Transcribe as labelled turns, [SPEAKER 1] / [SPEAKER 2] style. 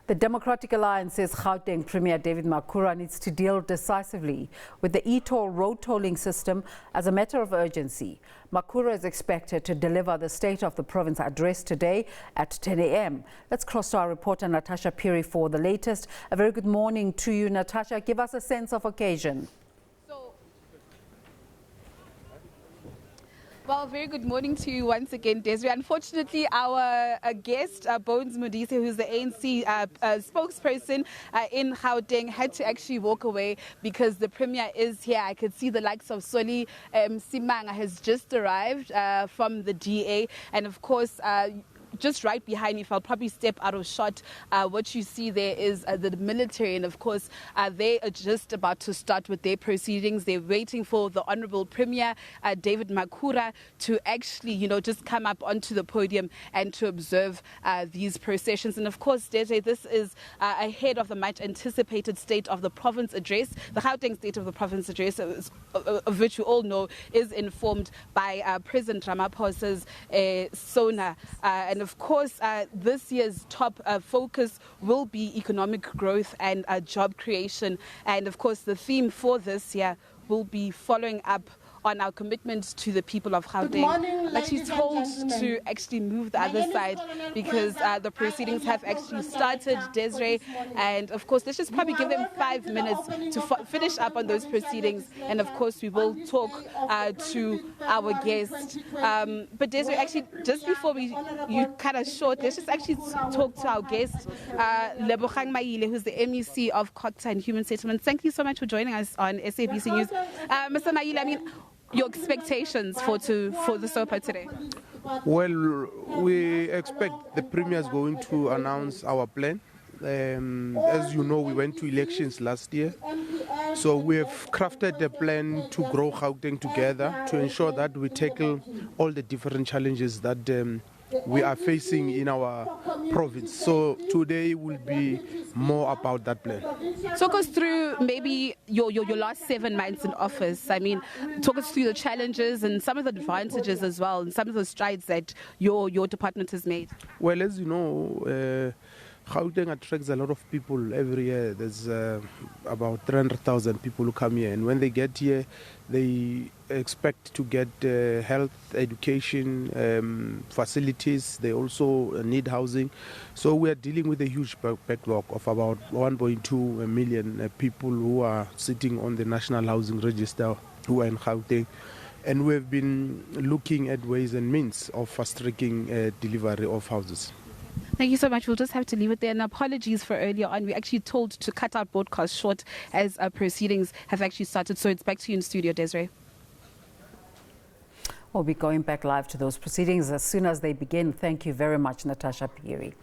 [SPEAKER 1] The Democratic Alliance says Gauteng Premier David Makhura needs to deal decisively with the e-toll road tolling system as a matter of urgency. Makhura is expected to deliver the State of the Province address today at 10 a.m. Let's cross to our reporter Natasha Phiri for the latest. A very good morning to you, Natasha. Give us a sense of occasion.
[SPEAKER 2] Well, very good morning to you once again, Desiree. Unfortunately, our guest, Bones Modise, who's the ANC spokesperson in Gauteng, had to actually walk away because the Premier is here. I could see the likes of Soli Simanga has just arrived from the DA. And of course, just right behind me, if I'll probably step out of shot, what you see there is the military, and of course they are just about to start with their proceedings. They're waiting for the Honourable Premier David Makhura to actually, just come up onto the podium and to observe these processions. And of course, Desiree, this is ahead of the much anticipated State of the Province address. The Gauteng State of the Province address, of which you all know, is informed by President Ramaphosa's SONA. And of course, this year's top focus will be economic growth and job creation. And of course, the theme for this year will be following up on our commitment to the people of Gauteng. But she's told to actually move the other side because the proceedings have actually started, Desiree. And of course, let's just probably give them 5 minutes to finish up on those proceedings. And of course, we will talk to our guest. But Desiree, actually, just before you cut us short, let's just actually talk to our guest, Lebogang Maile, who's the MEC of Cogta and Human Settlements. Thank you so much for joining us on SABC News. Mr. Maile, I mean, your expectations for the SOPA today?
[SPEAKER 3] Well, we expect the Premier is going to announce our plan. As you know, we went to elections last year. So we have crafted a plan to grow Gauteng together to ensure that we tackle all the different challenges that we are facing in our province. So today will be more about that plan.
[SPEAKER 2] Talk us through maybe your last 7 months in office. I mean, talk us through the challenges and some of the advantages as well, and some of the strides that your department has made.
[SPEAKER 3] Well, as you know, Gauteng attracts a lot of people every year. There's about 300,000 people who come here, and when they get here, they expect to get health, education, facilities. They also need housing. So we are dealing with a huge backlog of about 1.2 million people who are sitting on the National Housing Register who are in Gauteng. And we've been looking at ways and means of fast-tracking delivery of houses.
[SPEAKER 2] Thank you so much. We'll just have to leave it there. And apologies for earlier on. We actually told to cut our broadcast short as proceedings have actually started. So it's back to you in studio, Desiree.
[SPEAKER 1] We'll be going back live to those proceedings as soon as they begin. Thank you very much, Natasha Phiri.